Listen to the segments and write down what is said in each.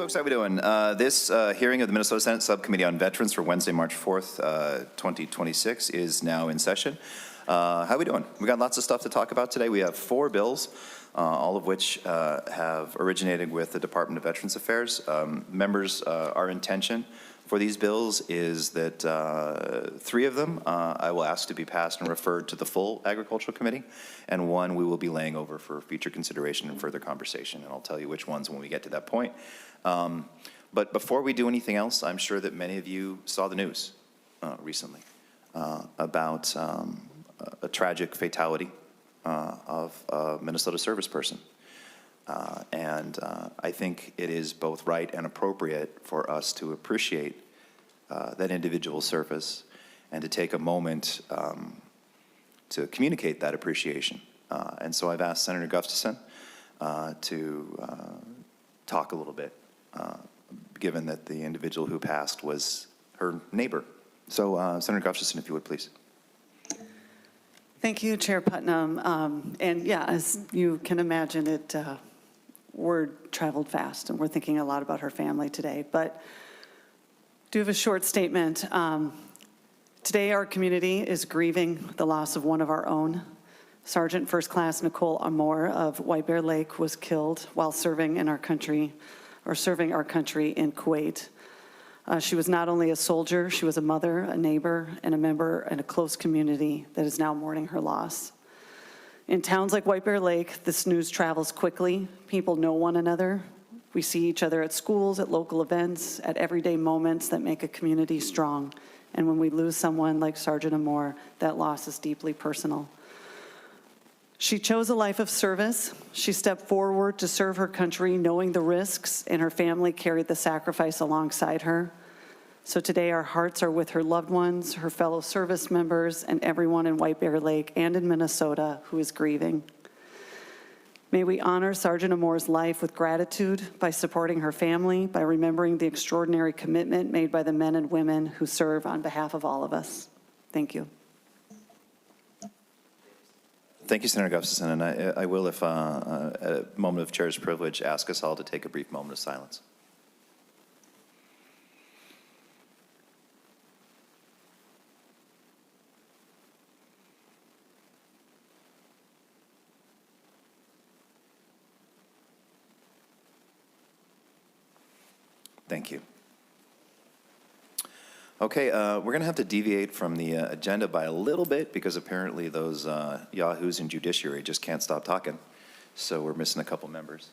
Folks, how we doing? This hearing of the Minnesota Senate Subcommittee on Veterans for Wednesday, March 4th, 2026 is now in session. How we doing? We got lots of stuff to talk about today. We have 4 bills, all of which have originated with the Department of Veterans Affairs. Members, our intention for these bills is that 3 of them I will ask to be passed and referred to the full Agricultural Committee, and 1 we will be laying over for future consideration and further conversation, and I'll tell you which ones when we get to that point. But before we do anything else, I'm sure that many of you saw the news recently about a tragic fatality of a Minnesota service person. And I think it is both right and appropriate for us to appreciate that individual service and to take a moment to communicate that appreciation. And so I've asked Senator Gustafson to talk a little bit, given that the individual who passed was her neighbor. So Senator Gustafson, if you would, please. Thank you, Chair Putnam. And yeah, as you can imagine, word traveled fast, and we're thinking a lot about her family today. But do have a short statement. Today, our community is grieving the loss of one of our own. Sergeant First Class Nicole Amor of White Bear Lake was killed while serving in our country, or serving our country in Kuwait. She was not only a soldier, she was a mother, a neighbor, and a member in a close community that is now mourning her loss. In towns like White Bear Lake, this news travels quickly. People know one another. We see each other at schools, at local events, at everyday moments that make a community strong. And when we lose someone like Sergeant Amor, that loss is deeply personal. She chose a life of service. She stepped forward to serve her country, knowing the risks, and her family carried the sacrifice alongside her. So today our hearts are with her loved ones, her fellow service members, and everyone in White Bear Lake and in Minnesota who is grieving. May we honor Sergeant Amor's life with gratitude by supporting her family, by remembering the extraordinary commitment made by the men and women who serve on behalf of all of us. Thank you. Thank you, Senator Gustafson, and I will, if at a moment of chair's privilege, ask us all to take a brief moment of silence. Thank you. Okay, we're going to have to deviate from the agenda by a little bit because apparently those yahoos in judiciary just can't stop talking. So we're missing a couple members.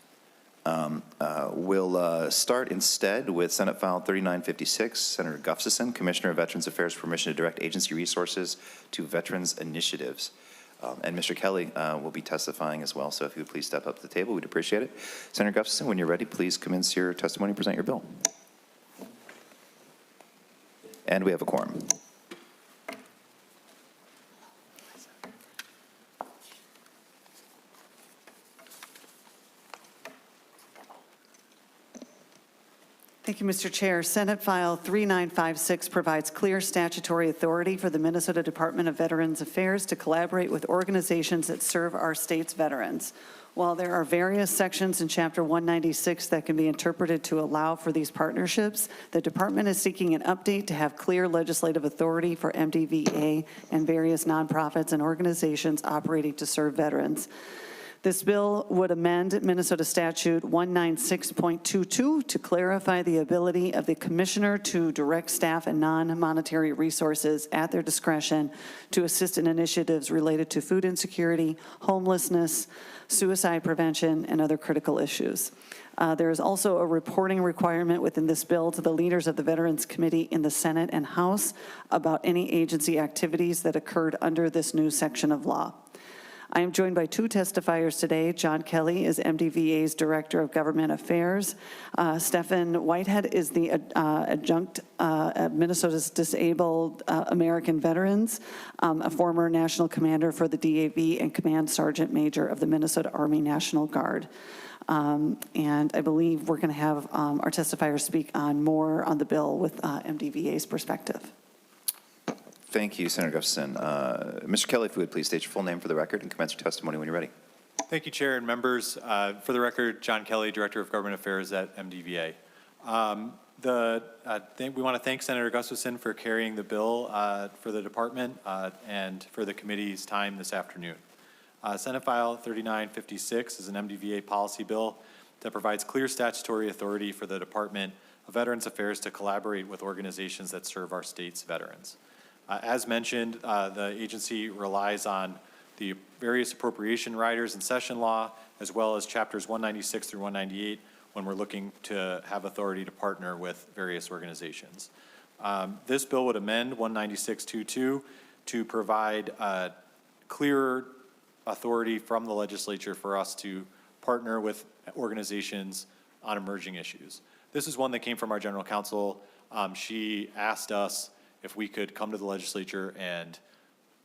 We'll start instead with Senate File 3956, Senator Gustafson, Commissioner of Veterans Affairs, permission to direct agency resources to veterans initiatives. And Mr. Kelly will be testifying as well, so if you would please step up to the table, we'd appreciate it. Senator Gustafson, when you're ready, please commence your testimony and present your bill. And we have a quorum. Thank you, Mr. Chair. Senate File 3956 provides clear statutory authority for the Minnesota Department of Veterans Affairs to collaborate with organizations that serve our state's veterans. While there are various sections in Chapter 196 that can be interpreted to allow for these partnerships, the department is seeking an update to have clear legislative authority for MDVA and various nonprofits and organizations operating to serve veterans. This bill would amend Minnesota Statute 196.22 to clarify the ability of the commissioner to direct staff and non-monetary resources at their discretion to assist in initiatives related to food insecurity, homelessness, suicide prevention, and other critical issues. There is also a reporting requirement within this bill to the leaders of the Veterans Committee in the Senate and House about any agency activities that occurred under this new section of law. I am joined by 2 testifiers today. John Kelly is MDVA's Director of Government Affairs. Stephen Whitehead is the adjunct at Minnesota's Disabled American Veterans, a former national commander for the DAV and Command Sergeant Major of the Minnesota Army National Guard. And I believe we're going to have our testifiers speak on more on the bill with MDVA's perspective. Thank you, Senator Gustafson. Mr. Kelly, if you would please state your full name for the record and commence your testimony when you're ready. Thank you, Chair and members. For the record, John Kelly, Director of Government Affairs at MDVA. We want to thank Senator Gustafson for carrying the bill for the department and for the committee's time this afternoon. Senate File 3956 is an MDVA policy bill that provides clear statutory authority for the Department of Veterans Affairs to collaborate with organizations that serve our state's veterans. As mentioned, the agency relies on the various appropriation riders and session law, as well as chapters 196 through 198, when we're looking to have authority to partner with various organizations. This bill would amend 196.22 to provide clearer authority from the legislature for us to partner with organizations on emerging issues. This is one that came from our general counsel. She asked us if we could come to the legislature and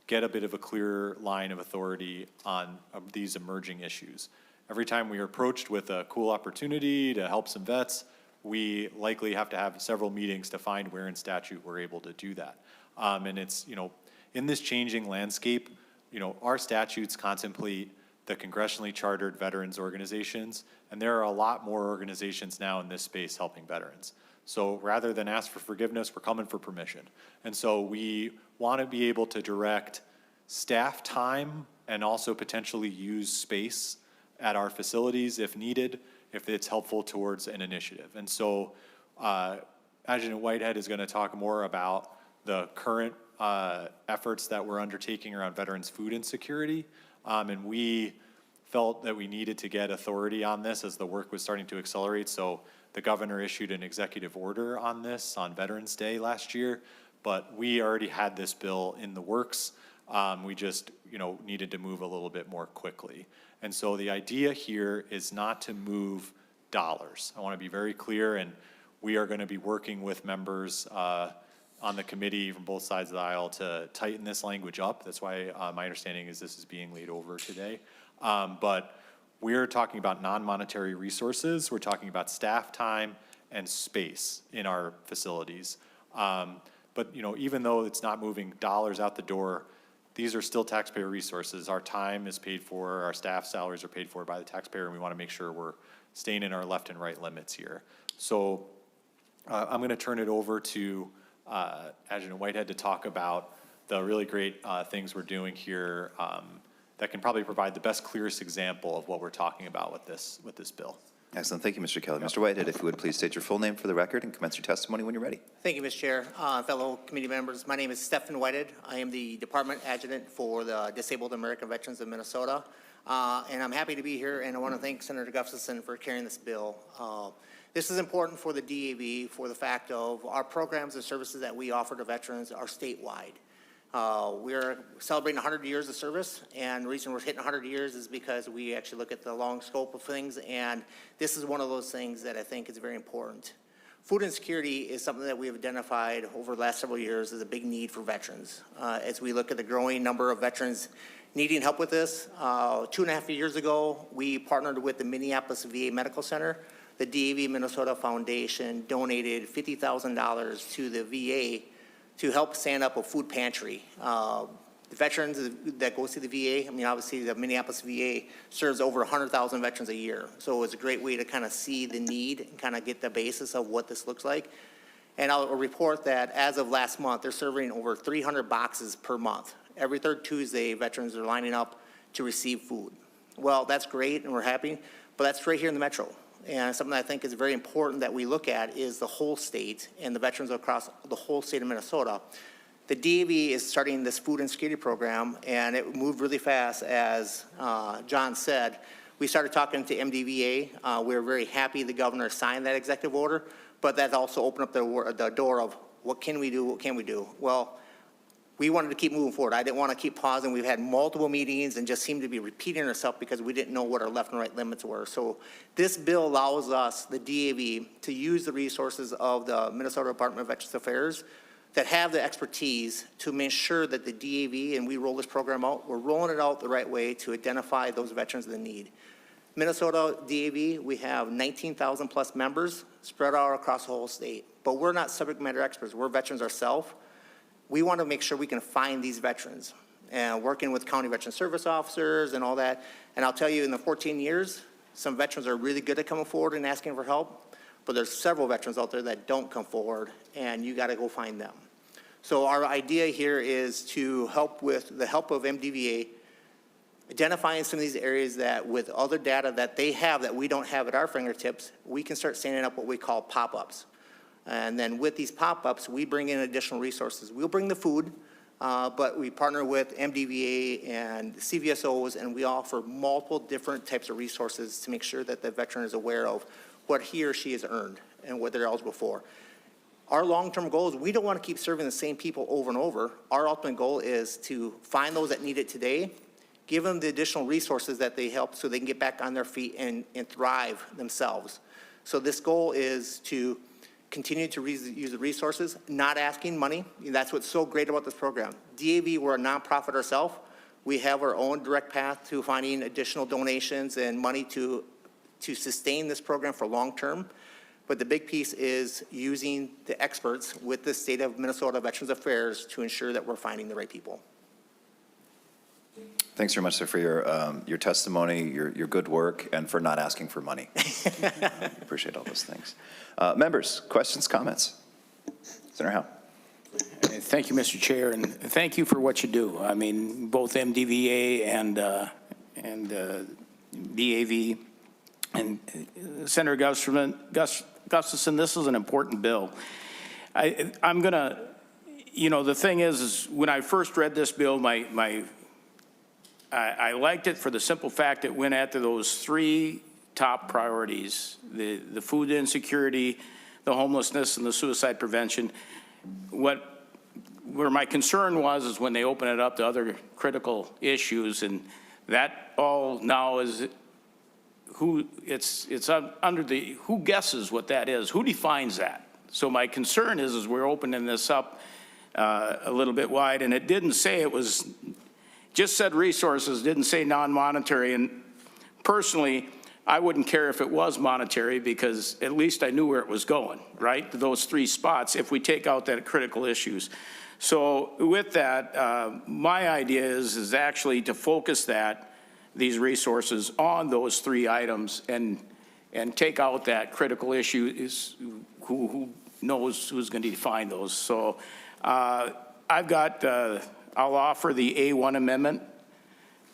get a bit of a clearer line of authority on these emerging issues. Every time we are approached with a cool opportunity to help some vets, we likely have to have several meetings to find where in statute we're able to do that. And it's, in this changing landscape, our statutes contemplate the congressionally chartered veterans organizations, and there are a lot more organizations now in this space helping veterans. So rather than ask for forgiveness, we're coming for permission. And so we want to be able to direct staff time and also potentially use space at our facilities if needed, if it's helpful towards an initiative. And so Adjutant Whitehead is going to talk more about the current efforts that we're undertaking around veterans' food insecurity. And we felt that we needed to get authority on this as the work was starting to accelerate. So the governor issued an executive order on this on Veterans Day last year, but we already had this bill in the works. We just, needed to move a little bit more quickly. And so the idea here is not to move dollars. I want to be very clear, and we are going to be working with members on the committee from both sides of the aisle to tighten this language up. That's why my understanding is this is being laid over today. But we're talking about non-monetary resources. We're talking about staff time and space in our facilities. But even though it's not moving dollars out the door, these are still taxpayer resources. Our time is paid for, our staff salaries are paid for by the taxpayer, and we want to make sure we're staying in our left and right limits here. So I'm going to turn it over to Adjutant Whitehead to talk about the really great things we're doing here that can probably provide the best, clearest example of what we're talking about with this bill. Excellent. Thank you, Mr. Kelly. Mr. Whitehead, if you would please state your full name for the record and commence your testimony when you're ready. Thank you, Mr. Chair. Fellow committee members, my name is Stephen Whitehead. I am the Department Adjutant for the Disabled American Veterans of Minnesota. And I'm happy to be here, and I want to thank Senator Gustafson for carrying this bill. This is important for the DAV for the fact of our programs and services that we offer to veterans are statewide. We're celebrating 100 years of service, and the reason we're hitting 100 years is because we actually look at the long scope of things, and this is one of those things that I think is very important. Food insecurity is something that we have identified over the last several years as a big need for veterans. As we look at the growing number of veterans needing help with this, 2.5 years ago, we partnered with the Minneapolis VA Medical Center. The DAV Minnesota Foundation donated $50,000 to the VA to help stand up a food pantry. The veterans that go to the VA, obviously the Minneapolis VA serves over 100,000 veterans a year. So it was a great way to kind of see the need and kind of get the basis of what this looks like. And I'll report that as of last month, they're serving over 300 boxes per month. Every third Tuesday, veterans are lining up to receive food. Well, that's great and we're happy, but that's right here in the metro. And something I think is very important that we look at is the whole state and the veterans across the whole state of Minnesota. The DAV is starting this food insecurity program, and it moved really fast, as John said. We started talking to MDVA. We were very happy the governor signed that executive order, but that also opened up the door of what can we do, what can we do? Well, we wanted to keep moving forward. I didn't want to keep pausing. We've had multiple meetings and just seemed to be repeating ourselves because we didn't know what our left and right limits were. So this bill allows us, the DAV, to use the resources of the Minnesota Department of Veterans Affairs that have the expertise to make sure that the DAV, and we roll this program out, we're rolling it out the right way to identify those veterans in need. Minnesota DAV, we have 19,000 plus members spread out across the whole state, but we're not subject matter experts. We're veterans ourselves. We want to make sure we can find these veterans, and working with county veteran service officers and all that. And I'll tell you, in the 14 years, some veterans are really good at coming forward and asking for help, but there's several veterans out there that don't come forward, and you got to go find them. So our idea here is to help with the help of MDVA, identifying some of these areas that with other data that they have that we don't have at our fingertips, we can start standing up what we call pop-ups. And then with these pop-ups, we bring in additional resources. We'll bring the food, but we partner with MDVA and CVSOs, and we offer multiple different types of resources to make sure that the veteran is aware of what he or she has earned and what they're eligible for. Our long-term goal is we don't want to keep serving the same people over and over. Our ultimate goal is to find those that need it today, give them the additional resources that they help so they can get back on their feet and thrive themselves. So this goal is to continue to use the resources, not asking money. That's what's so great about this program. DAV, we're a nonprofit ourselves. We have our own direct path to finding additional donations and money to sustain this program for long-term. But the big piece is using the experts with the State of Minnesota Veterans Affairs to ensure that we're finding the right people. Thanks very much, sir, for your testimony, your good work, and for not asking for money. Appreciate all those things. Members, questions, comments? Senator Howe. Thank you, Mr. Chair, and thank you for what you do. I mean, both MDVA and DAV and Senator Gustafson, this is an important bill. I'm going to, the thing is when I first read this bill, I liked it for the simple fact it went after those three top priorities, the food insecurity, the homelessness, and the suicide prevention. Where my concern was is when they open it up to other critical issues, and that all now is who guesses what that is? Who defines that? So my concern is we're opening this up a little bit wide, and it didn't say it was, just said resources, didn't say non-monetary. And personally, I wouldn't care if it was monetary because at least I knew where it was going, right? Those three spots, if we take out that critical issues. So with that, my idea is actually to focus these resources on those three items and take out that critical issue is who knows who's going to define those. So I'll offer the A1 amendment.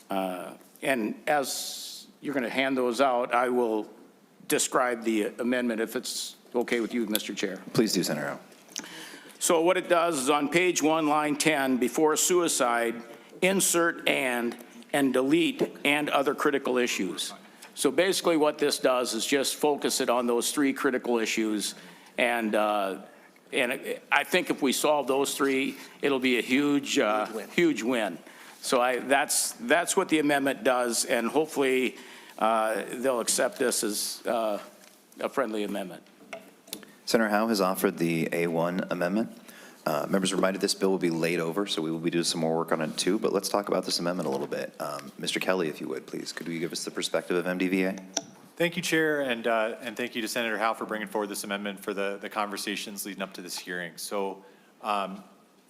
And as you're going to hand those out, I will describe the amendment if it's okay with you, Mr. Chair. Please do, Senator Howe. So what it does is on page 1, line 10, before suicide, insert and delete and other critical issues. So basically what this does is just focus it on those three critical issues. And I think if we solve those three, it'll be a huge win. So that's what the amendment does, and hopefully they'll accept this as a friendly amendment. Senator Howe has offered the A1 amendment. Members are reminded this bill will be laid over, so we will be doing some more work on it too, but let's talk about this amendment a little bit. Mr. Kelly, if you would, please. Could you give us the perspective of MDVA? Thank you, Chair, and thank you to Senator Howe for bringing forward this amendment for the conversations leading up to this hearing. So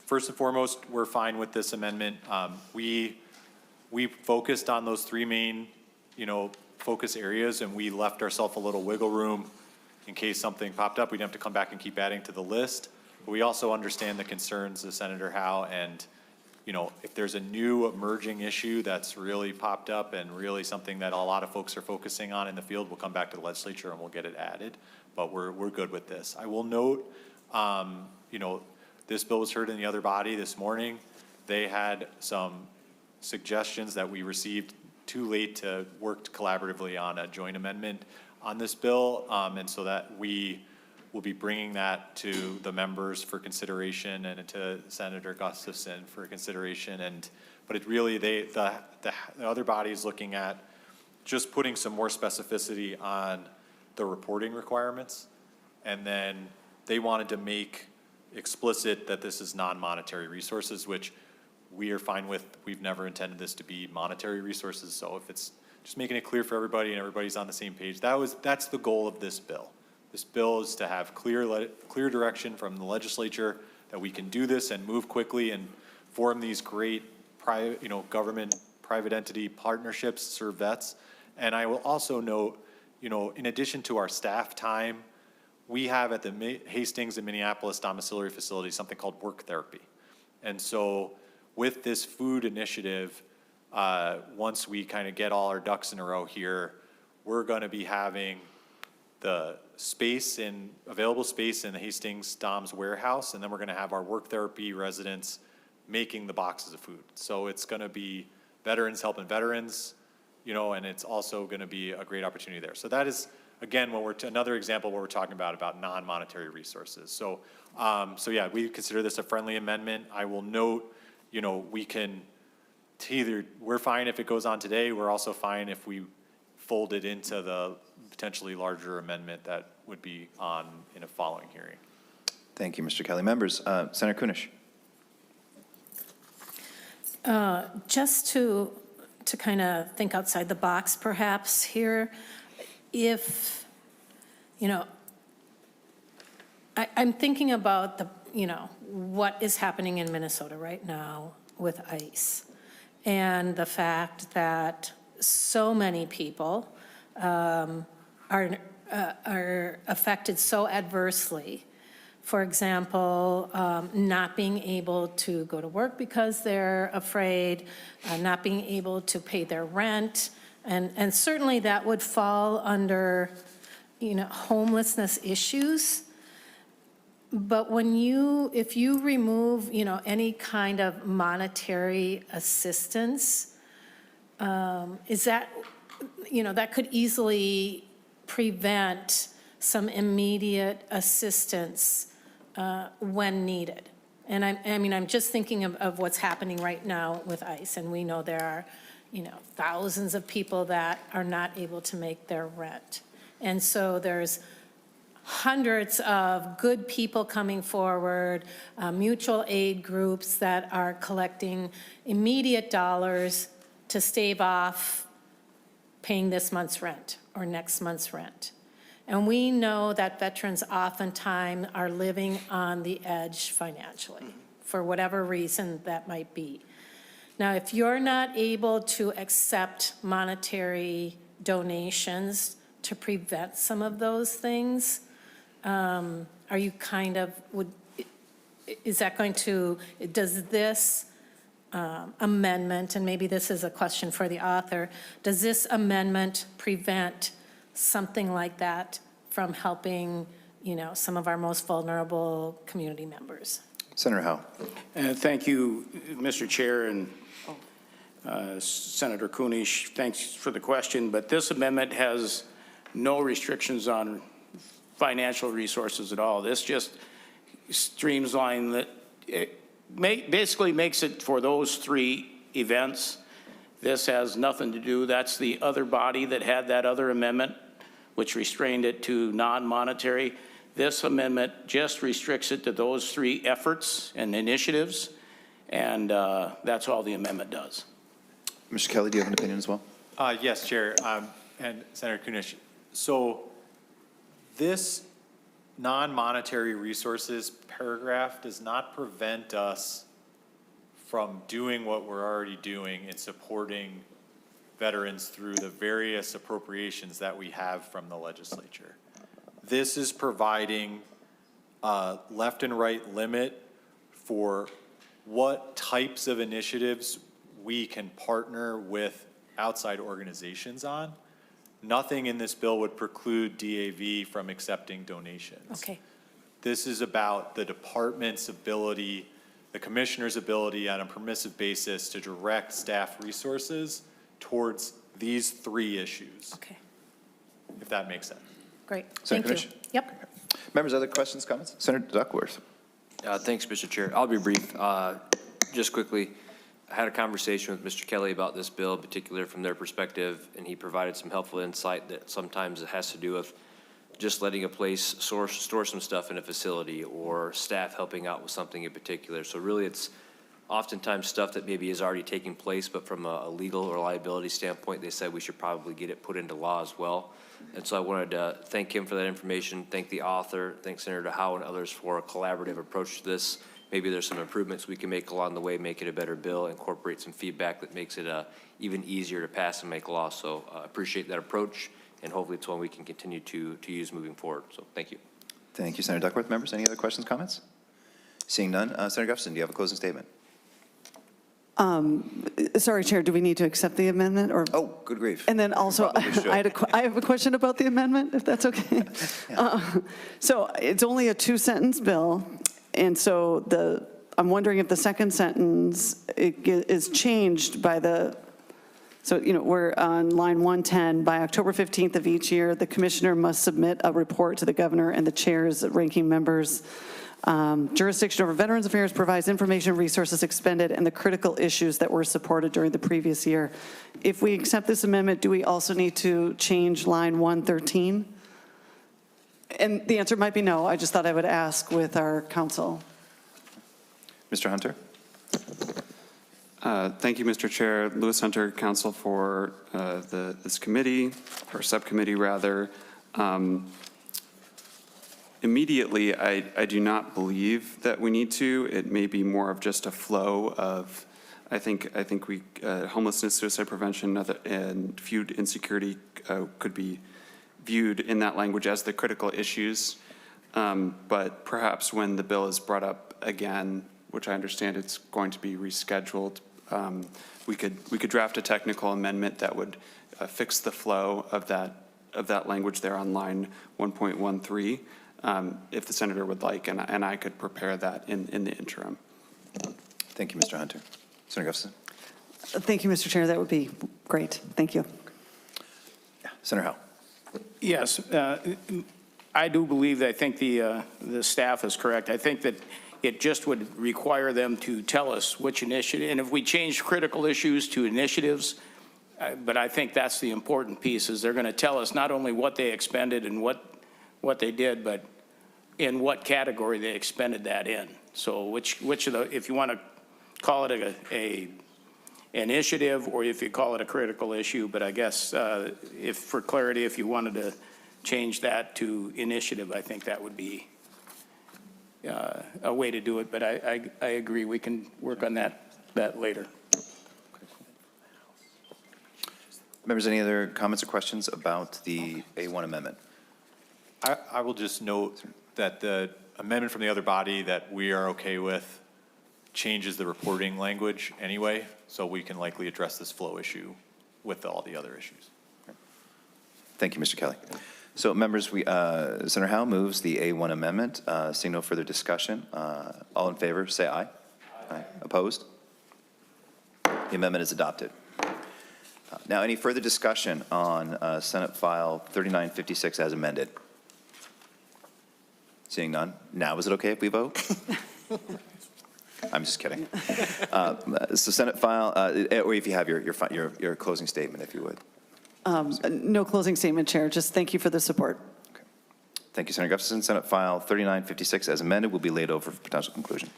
first and foremost, we're fine with this amendment. We focused on those three main, focus areas, and we left ourselves a little wiggle room in case something popped up. We'd have to come back and keep adding to the list. But we also understand the concerns of Senator Howe, and if there's a new emerging issue that's really popped up and really something that a lot of folks are focusing on in the field, we'll come back to the legislature and we'll get it added. But we're good with this. I will note, this bill was heard in the other body this morning. They had some suggestions that we received too late to work collaboratively on a joint amendment on this bill, and so that we will be bringing that to the members for consideration and to Senator Gustafson for consideration. But it really, the other body is looking at just putting some more specificity on the reporting requirements, and then they wanted to make explicit that this is non-monetary resources, which we are fine with. We've never intended this to be monetary resources, so if it's just making it clear for everybody and everybody's on the same page, that's the goal of this bill. This bill is to have clear direction from the legislature that we can do this and move quickly and form these great private, government, private entity partnerships, serve vets. And I will also note, in addition to our staff time, we have at the Hastings and Minneapolis domiciliary facility something called work therapy. And so with this food initiative, once we kind of get all our ducks in a row here, we're going to be having the available space in the Hastings Dom's warehouse, and then we're going to have our work therapy residents making the boxes of food. So it's going to be veterans helping veterans, and it's also going to be a great opportunity there. So that is, again, another example where we're talking about non-monetary resources. So, yeah, we consider this a friendly amendment. I will note, we're fine if it goes on today. We're also fine if we fold it into the potentially larger amendment that would be on in a following hearing. Thank you, Mr. Kelly. Members, Senator Kunish. Just to kind of think outside the box perhaps here, if, I'm thinking about what is happening in Minnesota right now with ICE and the fact that so many people are affected so adversely. For example, not being able to go to work because they're afraid, not being able to pay their rent, and certainly that would fall under, homelessness issues. But if you remove, any kind of monetary assistance, is that, that could easily prevent some immediate assistance when needed. And I'm just thinking of what's happening right now with ICE, and we know there are, thousands of people that are not able to make their rent. And so there's hundreds of good people coming forward, mutual aid groups that are collecting immediate dollars to stave off paying this month's rent or next month's rent. And we know that veterans oftentimes are living on the edge financially, for whatever reason that might be. Now, if you're not able to accept monetary donations to prevent some of those things, are you does this amendment, and maybe this is a question for the author, does this amendment prevent something like that from helping, some of our most vulnerable community members? Senator Howe. Thank you, Mr. Chair, and Senator Kunish, thanks for the question, but this amendment has no restrictions on financial resources at all. This just streamlines that. It basically makes it for those three events. This has nothing to do, that's the other body that had that other amendment, which restrained it to non-monetary. This amendment just restricts it to those three efforts and initiatives, and that's all the amendment does. Mr. Kelly, do you have an opinion as well? Yes, Chair, and Senator Kunish. So this non-monetary resources paragraph does not prevent us from doing what we're already doing in supporting veterans through the various appropriations that we have from the legislature. This is providing a left and right limit for what types of initiatives we can partner with outside organizations on. Nothing in this bill would preclude DAV from accepting donations. Okay. This is about the department's ability, the commissioner's ability on a permissive basis to direct staff resources towards these three issues. Okay, If that makes sense. great. Senator Thank you. Kunish? Yep. Members, other questions, comments? Senator Duckworth. Thanks, Mr. Chair. I'll be brief. Just quickly, I had a conversation with Mr. Kelly about this bill, in particular from their perspective, and he provided some helpful insight that sometimes it has to do with just letting a place store some stuff in a facility or staff helping out with something in particular. So really it's oftentimes stuff that maybe is already taking place, but from a legal or liability standpoint, they said we should probably get it put into law as well. And so I wanted to thank him for that information, thank the author, thank Senator Howe and others for a collaborative approach to this. Maybe there's some improvements we can make along the way, make it a better bill, incorporate some feedback that makes it even easier to pass and make law. So I appreciate that approach, and hopefully it's one we can continue to use moving forward. So thank you. Thank you, Senator Duckworth. Members, any other questions, comments? Seeing none, Senator Gustafson, do you have a closing statement? Sorry, Chair, do we need to accept the amendment or? Oh, good grief. And then also, Probably should. I have a question about the amendment, if that's okay. So it's only a two-sentence bill, and so I'm wondering if the second sentence is changed by so, we're on line 110, by October 15th of each year, the commissioner must submit a report to the governor and the chair's ranking members. Jurisdiction over Veterans Affairs provides information, resources expended, and the critical issues that were supported during the previous year. If we accept this amendment, do we also need to change line 113? And the answer might be no. I just thought I would ask with our counsel. Mr. Hunter? Thank you, Mr. Chair. Louis Hunter, counsel for this committee, or subcommittee rather. Immediately, I do not believe that we need to. It may be more of just a flow of, I think we, homelessness, suicide prevention, and food insecurity could be viewed in that language as the critical issues. But perhaps when the bill is brought up again, which I understand it's going to be rescheduled, we could draft a technical amendment that would fix the flow of that language there on line 1.13. If the senator would like, and I could prepare that in the interim. Thank you, Mr. Hunter. Senator Gustafson? Thank you, Mr. Chair. That would be great. Thank you. Yeah. Senator Howe? Yes, I do believe that I think the staff is correct. I think that it just would require them to tell us which initiative, and if we change critical issues to initiatives, but I think that's the important piece, is they're going to tell us not only what they expended and what they did, but in what category they expended that in. So which of the, if you want to call it a initiative, or if you call it a critical issue, but I guess if for clarity, if you wanted to change that to initiative, I think that would be a way to do it. But I agree, we can work on that later. Members, any other comments or questions about the A1 amendment? I will just note that the amendment from the other body that we are okay with changes the reporting language anyway, so we can likely address this flow issue with all the other issues. Thank you, Mr. Kelly. So members, Senator Howe moves the A1 amendment. Seeing no further discussion, all in favor, say aye. Aye. Opposed? The amendment is adopted. Now, any further discussion on Senate File 3956 as amended? Seeing none. Now, is it okay if we vote? I'm just kidding. So Senate File, or if you have your closing statement, if you would. No closing statement, Chair. Just thank you for the support. Okay. Thank you, Senator Gustafson. Senate File 3956 as amended will be laid over for potential conclusion.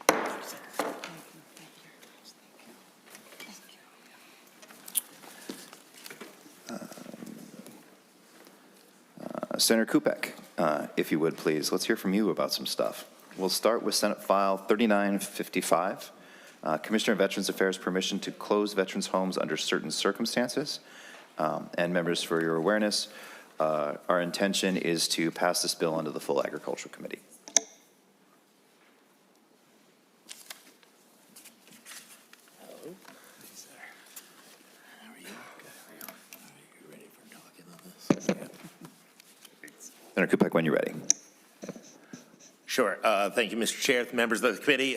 Senator Kupec, if you would, please. Let's hear from you about some stuff. We'll start with Senate File 3955, Commissioner of Veterans Affairs permission to close veterans' homes under certain circumstances. And members, for your awareness, our intention is to pass this bill under the full Agricultural Committee. Senator Kupec, when you're ready. Sure. Thank you, Mr. Chair, members of the committee.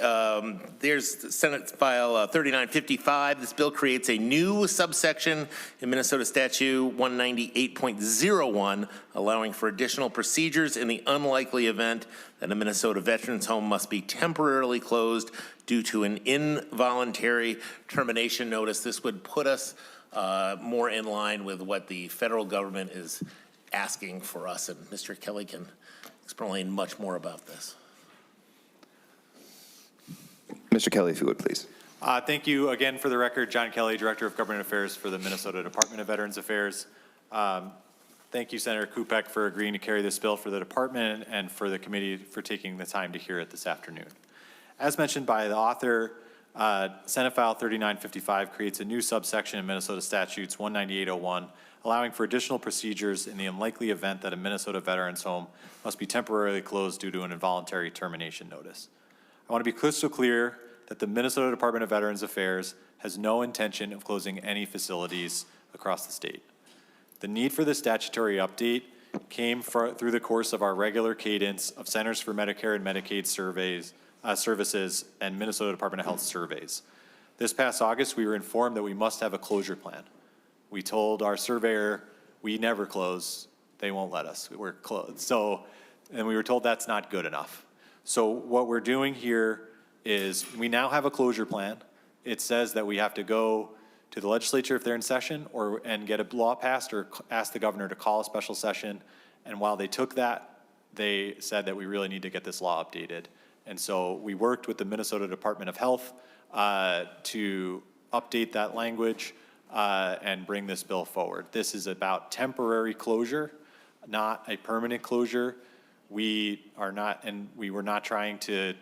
There's Senate File 3955. This bill creates a new subsection in Minnesota Statute 198.01, allowing for additional procedures in the unlikely event that a Minnesota veterans home must be temporarily closed due to an involuntary termination notice. This would put us more in line with what the federal government is asking for us, and Mr. Kelly can explain much more about this. Mr. Kelly, if you would, please. Thank you again. For the record, John Kelly, Director of Government Affairs for the Minnesota Department of Veterans Affairs. Thank you, Senator Kupec, for agreeing to carry this bill for the department and for the committee for taking the time to hear it this afternoon. As mentioned by the author, Senate File 3955 creates a new subsection in Minnesota Statutes 198.01, allowing for additional procedures in the unlikely event that a Minnesota veteran's home must be temporarily closed due to an involuntary termination notice. I want to be crystal clear that the Minnesota Department of Veterans Affairs has no intention of closing any facilities across the state. The need for this statutory update came through the course of our regular cadence of Centers for Medicare and Medicaid services and Minnesota Department of Health surveys. This past August, we were informed that we must have a closure plan. We told our surveyor, we never close, they won't let us, we're closed. So, and we were told that's not good enough. So what we're doing here is we now have a closure plan. It says that we have to go to the legislature if they're in session and get a law passed or ask the governor to call a special session. And while they took that, they said that we really need to get this law updated. And so we worked with the Minnesota Department of Health to update that language and bring this bill forward. This is about temporary closure, not a permanent closure. We are not, and we were not trying to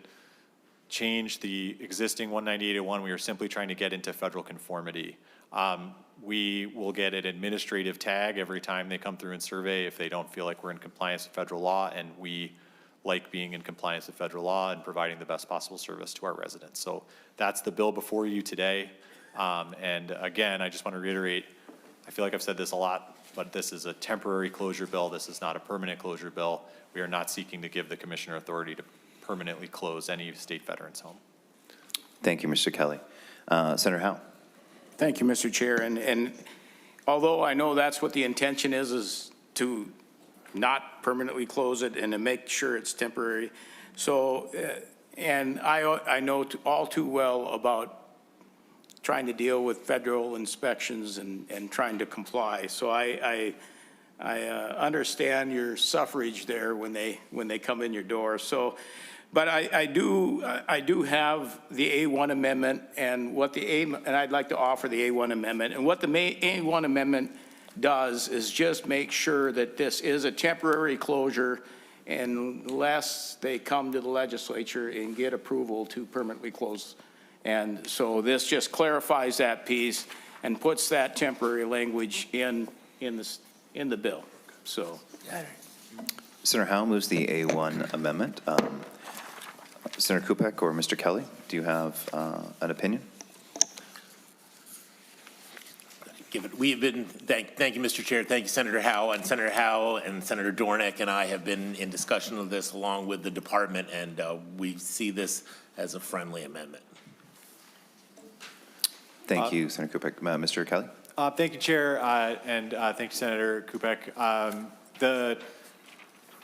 change the existing 198.01. We are simply trying to get into federal conformity. We will get an administrative tag every time they come through and survey if they don't feel like we're in compliance with federal law, and we like being in compliance with federal law and providing the best possible service to our residents. So that's the bill before you today. And again, I just want to reiterate, I feel like I've said this a lot, but this is a temporary closure bill. This is not a permanent closure bill. We are not seeking to give the commissioner authority to permanently close any state veterans home. Thank you, Mr. Kelly. Senator Howe. Thank you, Mr. Chair. And although I know that's what the intention is to not permanently close it and to make sure it's temporary. So, and I know all too well about trying to deal with federal inspections and trying to comply. So I understand your suffrage there when they come in your door. So, but I do have the A1 amendment and what and I'd like to offer the A1 amendment. And what the A1 amendment does is just make sure that this is a temporary closure unless they come to the legislature and get approval to permanently close. And so this just clarifies that piece and puts that temporary language in the bill. So. Senator Howe moves the A1 amendment. Senator Kupec or Mr. Kelly, do you have an opinion? We have been, thank you, Mr. Chair. Thank you, Senator Howe. And Senator Howe and Senator Dornick and I have been in discussion of this along with the department, and we see this as a friendly amendment. Thank you, Senator Kupec. Mr. Kelly? Thank you, Chair, and thank you, Senator Kupec.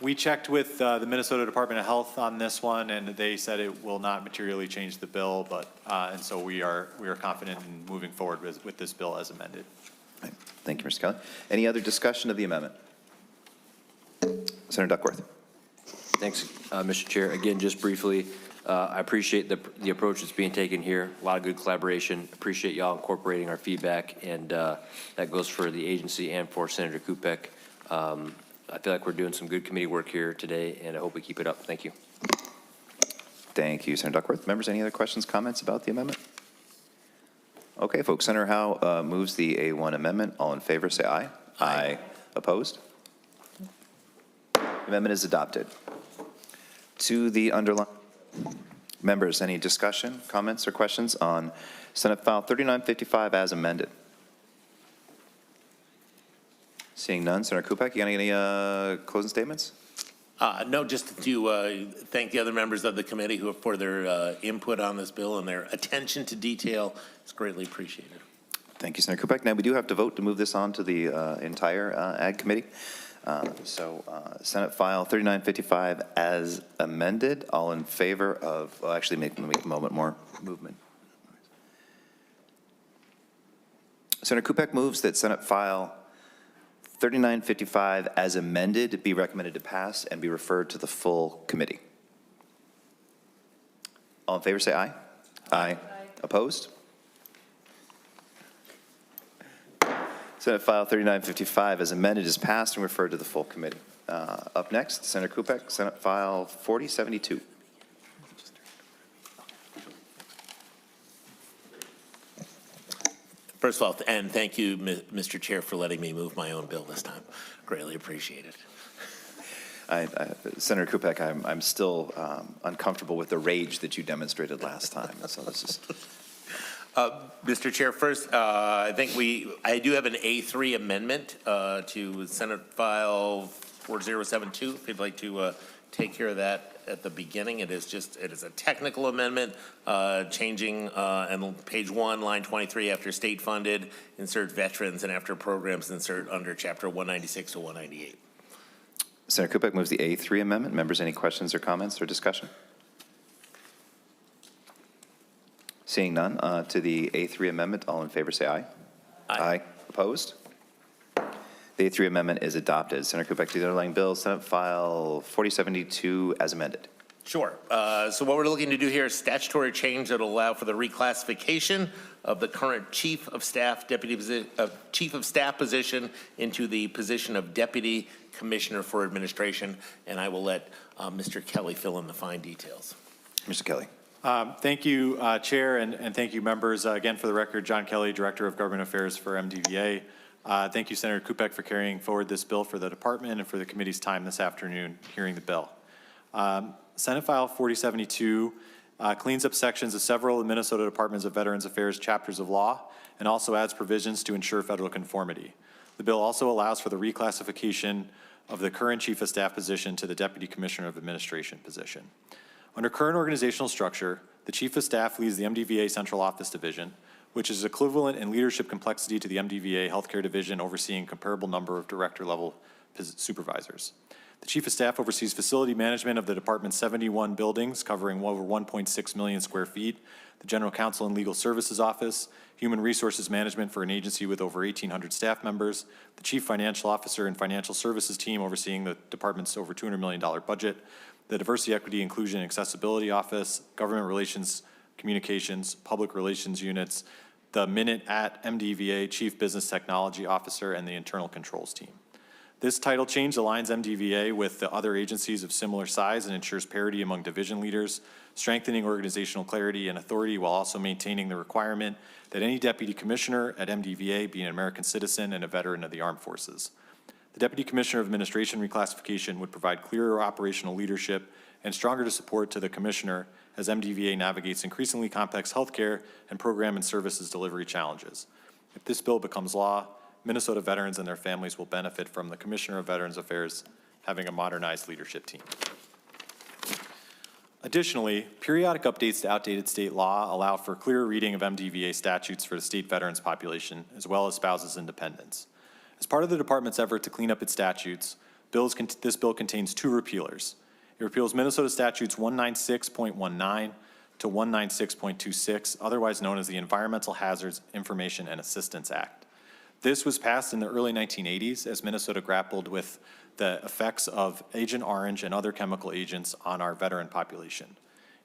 We checked with the Minnesota Department of Health on this one, and they said it will not materially change the bill, but and so we are confident in moving forward with this bill as amended. Thank you, Mr. Kelly. Any other discussion of the amendment? Senator Duckworth. Thanks, Mr. Chair. Again, just briefly, I appreciate the approach that's being taken here. A lot of good collaboration. Appreciate y'all incorporating our feedback, and that goes for the agency and for Senator Kupec. I feel like we're doing some good committee work here today, and I hope we keep it up. Thank you. Thank you, Senator Duckworth. Members, any other questions, comments about the amendment? Okay, folks. Senator Howe moves the A1 amendment. All in favor, say aye. Aye. Opposed? Amendment is adopted. To the underlying members, any discussion, comments, or questions on Senate File 3955 as amended? Seeing none, Senator Kupec, you got any closing statements? No, just to thank the other members of the committee for their input on this bill and their attention to detail. It's greatly appreciated. Thank you, Senator Kupec. Now, we do have to vote to move this on to the entire Ag Committee. Senate File 3955 as amended. All in favor of, well, actually, make a moment more movement. Senator Kupec moves that Senate File 3955 as amended be recommended to pass and be referred to the full committee. All in favor, say aye. Aye. Opposed? Senate File 3955 as amended is passed and referred to the full committee. Up next, Senator Kupec, Senate File 4072. First of all, and thank you, Mr. Chair, for letting me move my own bill this time. Greatly appreciate it. Senator Kupec, I'm still uncomfortable with the rage that you demonstrated last time. So this is. Mr. Chair, first, I do have an A3 amendment to Senate File 4072. If you'd like to take care of that at the beginning, it is a technical amendment, changing and page 1, line 23, after state funded, insert veterans, and after programs, insert under chapter 196 to 198. Senator Kupec moves the A3 amendment. Members, any questions or comments or discussion? Seeing none, to the A3 amendment, all in favor say aye. Aye. Opposed? The A3 amendment is adopted. Senator Kupec, to the underlying bill, Senate File 4072 as amended. Sure. So what we're looking to do here is statutory change that will allow for the reclassification of the current chief of staff position into the position of deputy commissioner for administration, and I will let Mr. Kelly fill in the fine details. Mr. Kelly. Thank you, Chair, and thank you, members. Again, for the record, John Kelly, Director of Government Affairs for MDVA. Thank you, Senator Kupec, for carrying forward this bill for the department and for the committee's time this afternoon hearing the bill. Senate File 4072 cleans up sections of several Minnesota Departments of Veterans Affairs chapters of law and also adds provisions to ensure federal conformity. The bill also allows for the reclassification of the current Chief of Staff position to the Deputy Commissioner of Administration position. Under current organizational structure, the Chief of Staff leads the MDVA Central Office Division, which is equivalent in leadership complexity to the MDVA Healthcare Division, overseeing a comparable number of director-level supervisors. The Chief of Staff oversees facility management of the department's 71 buildings, covering over 1.6 million square feet, the General Counsel and Legal Services Office, Human Resources Management for an agency with over 1,800 staff members, the Chief Financial Officer and Financial Services team overseeing the department's over $200 million budget, the Diversity, Equity, Inclusion, and Accessibility Office, Government Relations, Communications, Public Relations Units, the Minute at MDVA Chief Business Technology Officer, and the Internal Controls team. This title change aligns MDVA with the other agencies of similar size and ensures parity among division leaders, strengthening organizational clarity and authority while also maintaining the requirement that any deputy commissioner at MDVA be an American citizen and a veteran of the armed forces. The Deputy Commissioner of Administration reclassification would provide clearer operational leadership and stronger support to the Commissioner as MDVA navigates increasingly complex healthcare and program and services delivery challenges. If this bill becomes law, Minnesota veterans and their families will benefit from the Commissioner of Veterans Affairs having a modernized leadership team. Additionally, periodic updates to outdated state law allow for clearer reading of MDVA statutes for the state veterans population, as well as spouses and dependents. As part of the department's effort to clean up its statutes, this bill contains two repealers. It repeals Minnesota statutes 196.19 to 196.26, otherwise known as the Environmental Hazards Information and Assistance Act. This was passed in the early 1980s as Minnesota grappled with the effects of Agent Orange and other chemical agents on our veteran population.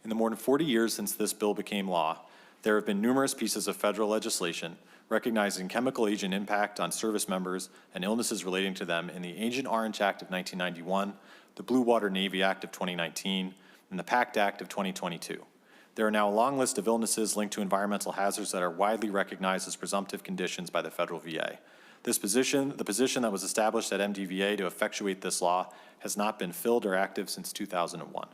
In the more than 40 years since this bill became law, there have been numerous pieces of federal legislation recognizing chemical agent impact on service members and illnesses relating to them in the Agent Orange Act of 1991, the Blue Water Navy Act of 2019, and the PACT Act of 2022. There are now a long list of illnesses linked to environmental hazards that are widely recognized as presumptive conditions by the federal VA. The position that was established at MDVA to effectuate this law has not been filled or active since 2001.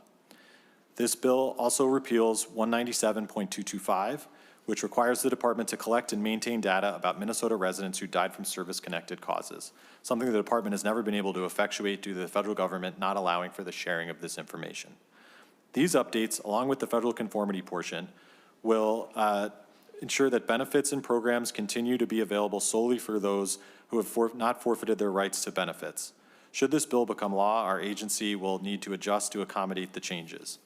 This bill also repeals 197.225, which requires the department to collect and maintain data about Minnesota residents who died from service-connected causes, something the department has never been able to effectuate due to the federal government not allowing for the sharing of this information. These updates, along with the federal conformity portion, will ensure that benefits and programs continue to be available solely for those who have not forfeited their rights to benefits. Should this bill become law, our agency will need to adjust to accommodate the changes.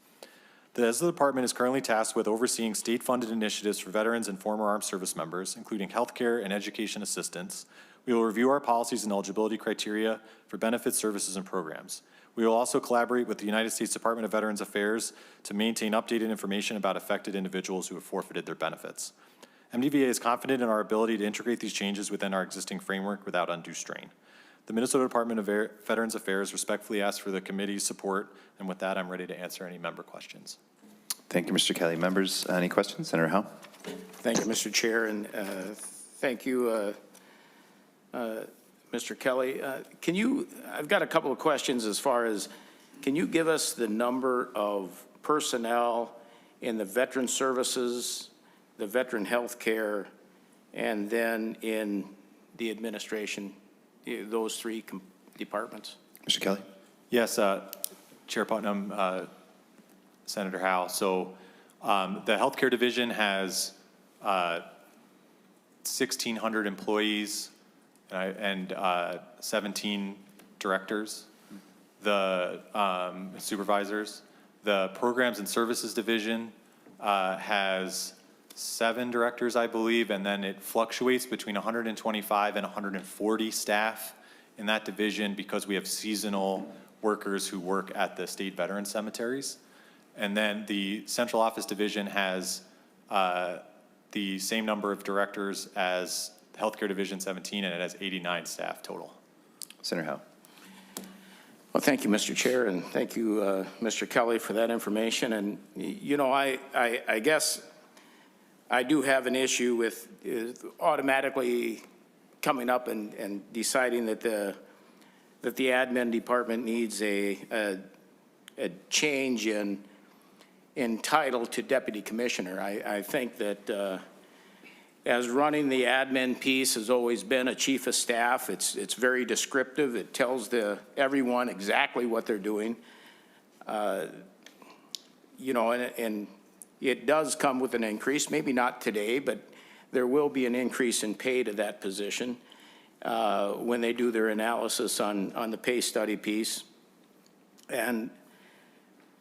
As the department is currently tasked with overseeing state-funded initiatives for veterans and former armed service members, including healthcare and education assistance, we will review our policies and eligibility criteria for benefits, services, and programs. We will also collaborate with the United States Department of Veterans Affairs to maintain updated information about affected individuals who have forfeited their benefits. MDVA is confident in our ability to integrate these changes within our existing framework without undue strain. The Minnesota Department of Veterans Affairs respectfully asks for the committee's support, and with that, I'm ready to answer any member questions. Thank you, Mr. Kelly. Members, any questions? Senator Howe? Thank you, Mr. Chair, and Thank you, Mr. Kelly. I've got a couple of questions as far as, can you give us the number of personnel in the veteran services, the veteran health care, and then in the administration, those three departments? Mr. Kelly? Yes, Chair Putnam, Senator Howe. So the healthcare division has 1,600 employees and 17 directors, the supervisors. The programs and services division has 7 directors, I believe, and then it fluctuates between 125 and 140 staff in that division because we have seasonal workers who work at the state veteran cemeteries. And then the central office division has the same number of directors as healthcare division 17, and it has 89 staff total. Senator Howe? Well, thank you, Mr. Chair, and thank you, Mr. Kelly, for that information. And, you know, I guess I do have an issue with automatically coming up and deciding that the admin department needs a change in title to deputy commissioner. I think that as running the admin piece has always been a chief of staff, it's very descriptive. It tells everyone exactly what they're doing. You know, and it does come with an increase, maybe not today, but there will be an increase in pay to that position when they do their analysis on the pay study piece. And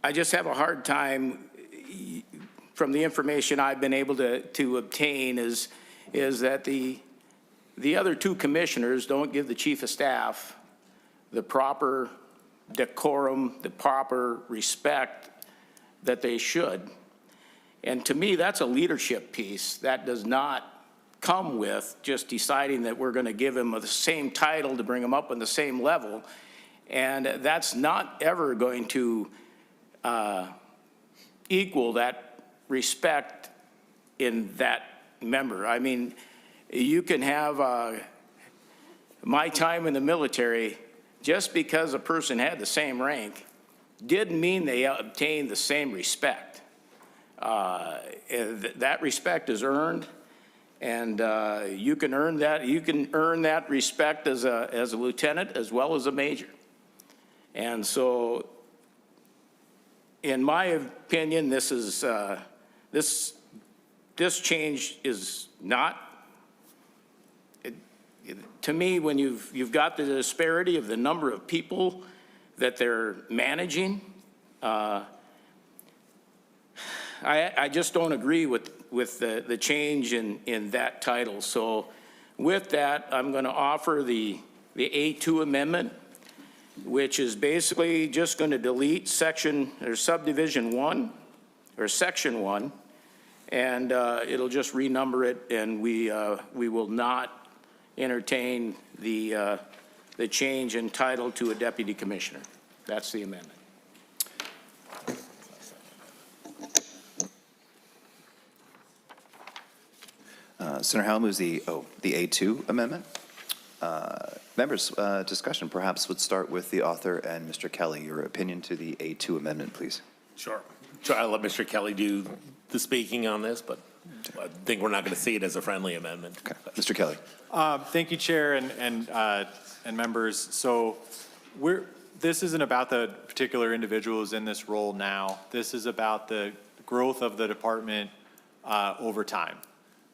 I just have a hard time, from the information I've been able to obtain, is that the other 2 commissioners don't give the chief of staff the proper decorum, the proper respect that they should. And to me, that's a leadership piece that does not come with just deciding that we're going to give him the same title to bring him up on the same level. And that's not ever going to equal that respect in that member. I mean, you can have my time in the military, just because a person had the same rank didn't mean they obtained the same respect. That respect is earned, and you can earn that. You can earn that respect as a lieutenant as well as a major. And so, in my opinion, this is this change is not. To me, when you've got the disparity of the number of people that they're managing, I just don't agree with the change in that title. So with that, I'm going to offer the A2 amendment, which is basically just going to delete section or subdivision 1 or section 1, and it'll just renumber it, and we will not entertain the change in title to a deputy commissioner. That's the amendment. Senator Howe moves the A2 amendment. Members, discussion perhaps would start with the author and Mr. Kelly. Your opinion to the A2 amendment, please. Sure. I'll let Mr. Kelly do the speaking on this, but I think we're not going to see it as a friendly amendment. Okay. Mr. Kelly. Thank you, Chair and members. So this isn't about the particular individuals in this role now. This is about the growth of the department over time.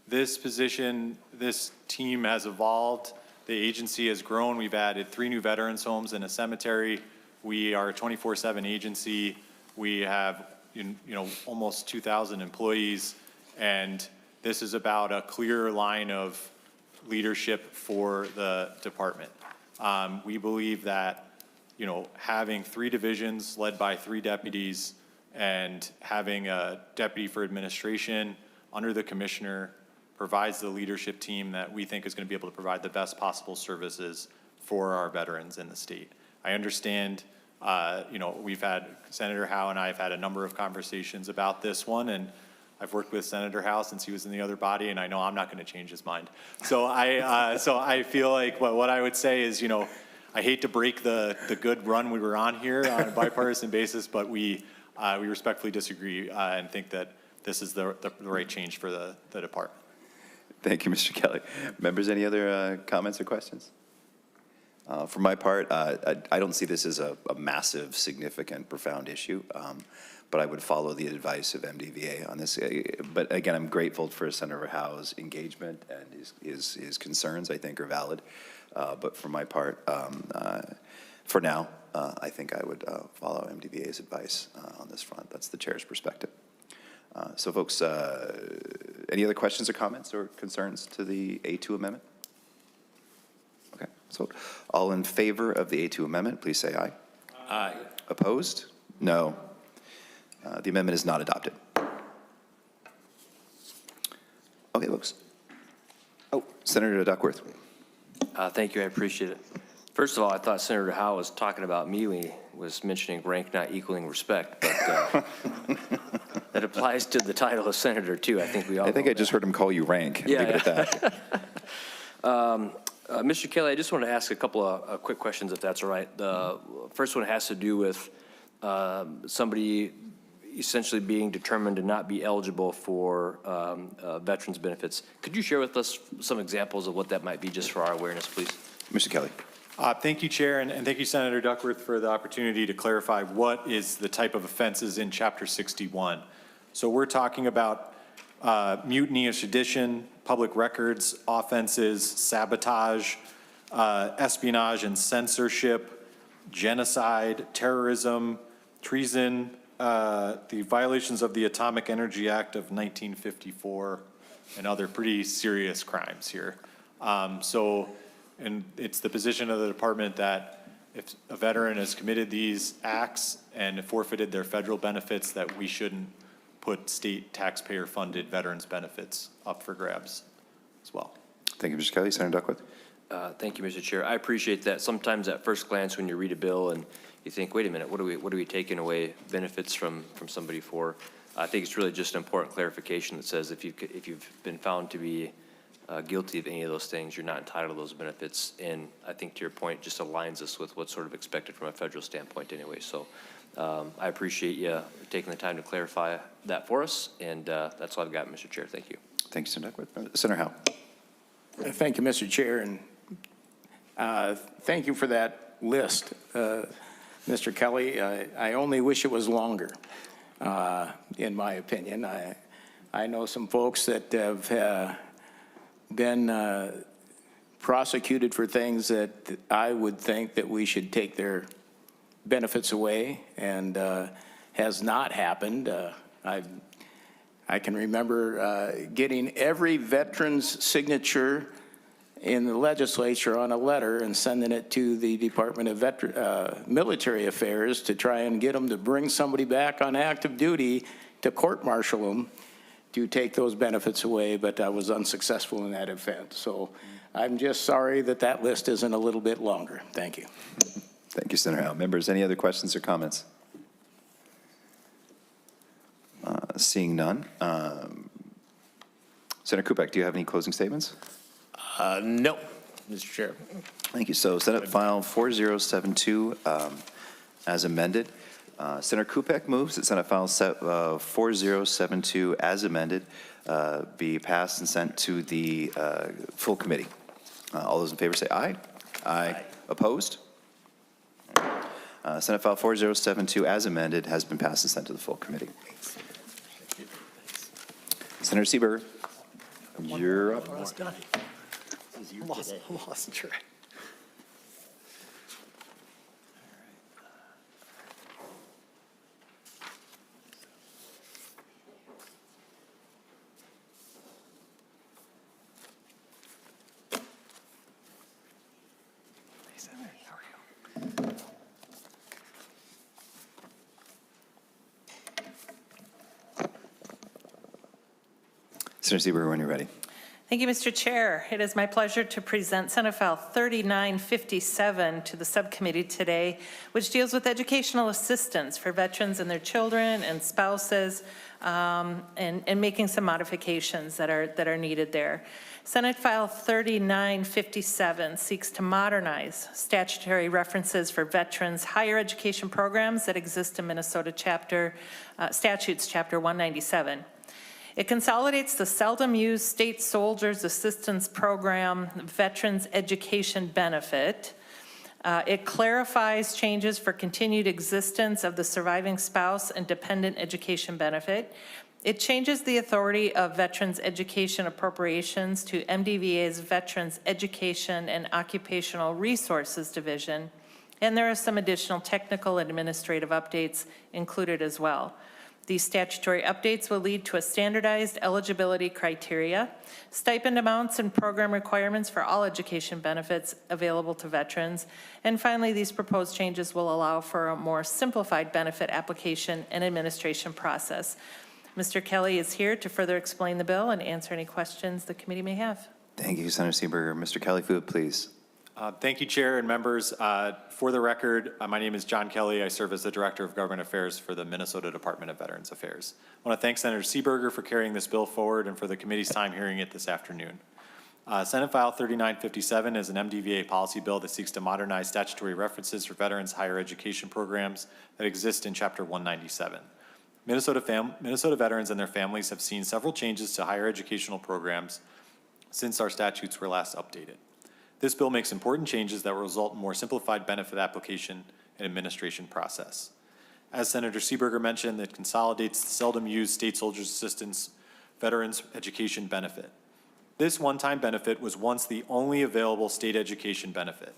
This position, this team has evolved. The agency has grown. We've added 3 new veterans homes and a cemetery. We are a 24/7 agency. We have almost 2,000 employees, and this is about a clear line of leadership for the department. We believe that having 3 divisions led by 3 deputies and having a deputy for administration under the commissioner provides the leadership team that we think is going to be able to provide the best possible services for our veterans in the state. I understand, we've had, Senator Howe and I have had a number of conversations about this one, and I've worked with Senator Howe since he was in the other body, and I know I'm not going to change his mind. So I feel like what I would say is, you know, I hate to break the good run we were on here on a bipartisan basis, but we respectfully disagree and think that this is the right change for the department. Thank you, Mr. Kelly. Members, any other comments or questions? For my part, I don't see this as a massive, significant, profound issue, but I would follow the advice of MDVA on this. But again, I'm grateful for Senator Howe's engagement, and his concerns, I think, are valid. But for my part, for now, I think I would follow MDVA's advice on this front. That's the chair's perspective. So folks, any other questions or comments or concerns to the A2 amendment? Okay, so all in favor of the A2 amendment, please say aye. Aye. Opposed? No. The amendment is not adopted. Okay, folks. Oh, Senator Duckworth. Thank you, I appreciate it. First of all, I thought Senator Howe was talking about me when he was mentioning rank not equaling respect, but that applies to the title of senator too. I think we all. I think I just heard him call you rank. Yeah, Leave it at that. Mr. Kelly, I just want to ask a couple of quick questions, if that's all right. The first one has to do with somebody essentially being determined to not be eligible for veterans benefits. Could you share with us some examples of what that might be, just for our awareness, please? Mr. Kelly. Thank you, Chair, and thank you, Senator Duckworth, for the opportunity to clarify what is the type of offenses in Chapter 61. So we're talking about mutiny or sedition, public records offenses, sabotage, espionage and censorship, genocide, terrorism, treason, the violations of the Atomic Energy Act of 1954, and other pretty serious crimes here. And it's the position of the department that if a veteran has committed these acts and forfeited their federal benefits, that we shouldn't put state taxpayer-funded veterans benefits up for grabs as well. Thank you, Mr. Kelly. Senator Duckworth. Thank you, Mr. Chair. I appreciate that. Sometimes at first glance, when you read a bill and you think, wait a minute, what are we taking away benefits from somebody for? I think it's really just an important clarification that says if you've been found to be guilty of any of those things, you're not entitled to those benefits. And I think, to your point, just aligns us with what's sort of expected from a federal standpoint anyway. So I appreciate you taking the time to clarify that for us. And that's all I've got, Mr. Chair. Thank you. Thank you, Senator Duckworth. Senator Howe. Thank you, Mr. Chair, and thank you for that list, Mr. Kelly. I only wish it was longer, in my opinion. I know some folks that have been prosecuted for things that I would think that we should take their benefits away, and has not happened. I can remember getting every veteran's signature in the legislature on a letter and sending it to the Department of Military Affairs to try and get them to bring somebody back on active duty to court-martial them to take those benefits away, but I was unsuccessful in that event. So I'm just sorry that that list isn't a little bit longer. Thank you. Thank you, Senator Howe. Members, any other questions or comments? Seeing none. Senator Kupec, do you have any closing statements? No, Mr. Chair. Thank you. So Senate File 4072 as amended. Senator Kupec moves that Senate File 4072 as amended be passed and sent to the full committee. All those in favor say aye. Aye. Opposed? Senate File 4072 as amended has been passed and sent to the full committee. Senator Seeberger, you're up. I'm lost track. Senator Seeberger, when you're ready. Thank you, Mr. Chair. It is my pleasure to present Senate File 3957 to the subcommittee today, which deals with educational assistance for veterans and their children and spouses and making some modifications that are needed there. Senate File 3957 seeks to modernize statutory references for veterans' higher education programs that exist in Minnesota Statutes Chapter 197. It consolidates the seldom used State Soldiers Assistance Program Veterans Education Benefit. It clarifies changes for continued existence of the surviving spouse and dependent education benefit. It changes the authority of Veterans Education Appropriations to MDVA's Veterans Education and Occupational Resources Division, and there are some additional technical and administrative updates included as well. These statutory updates will lead to a standardized eligibility criteria, stipend amounts and program requirements for all education benefits available to veterans. And finally, these proposed changes will allow for a more simplified benefit application and administration process. Mr. Kelly is here to further explain the bill and answer any questions the committee may have. Thank you, Senator Seeberger. Mr. Kelly, if you would please. Thank you, Chair and members. For the record, my name is John Kelly. I serve as the Director of Government Affairs for the Minnesota Department of Veterans Affairs. I want to thank Senator Seeberger for carrying this bill forward and for the committee's time hearing it this afternoon. Senate File 3957 is an MDVA policy bill that seeks to modernize statutory references for veterans' higher education programs that exist in Chapter 197. Minnesota veterans and their families have seen several changes to higher educational programs since our statutes were last updated. This bill makes important changes that will result in more simplified benefit application and administration process. As Senator Seeberger mentioned, it consolidates the seldom used State Soldiers Assistance Veterans Education Benefit. This one-time benefit was once the only available state education benefit.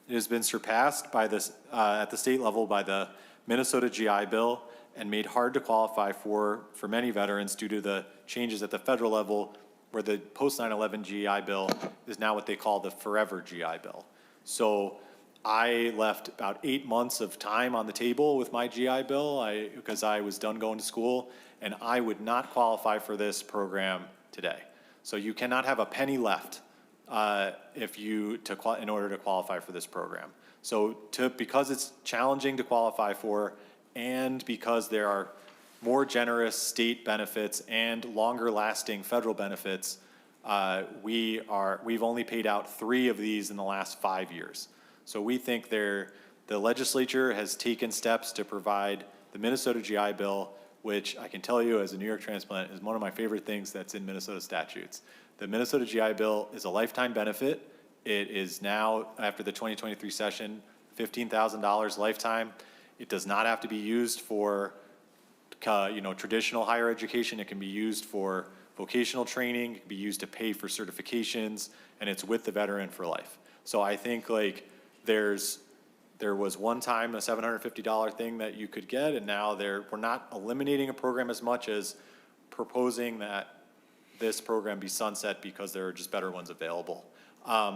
It has been surpassed by this, at the state level by the Minnesota GI Bill and made hard to qualify for many veterans due to the changes at the federal level, where the post 9/11 GI Bill is now what they call the forever GI Bill. So I left about 8 months of time on the table with my GI Bill because I was done going to school, and I would not qualify for this program today. So you cannot have a penny left in order to qualify for this program. So because it's challenging to qualify for, and because there are more generous state benefits and longer lasting federal benefits, we've only paid out 3 of these in the last 5 years. So we think the legislature has taken steps to provide the Minnesota GI Bill, which I can tell you as a New York transplant is one of my favorite things that's in Minnesota statutes. The Minnesota GI Bill is a lifetime benefit. It is now, after the 2023 session, $15,000 lifetime. It does not have to be used for traditional higher education. It can be used for vocational training. It can be used to pay for certifications, and it's with the veteran for life. So I think there was one time a $750 thing that you could get, and now we're not eliminating a program as much as proposing that this program be sunset because there are just better ones available.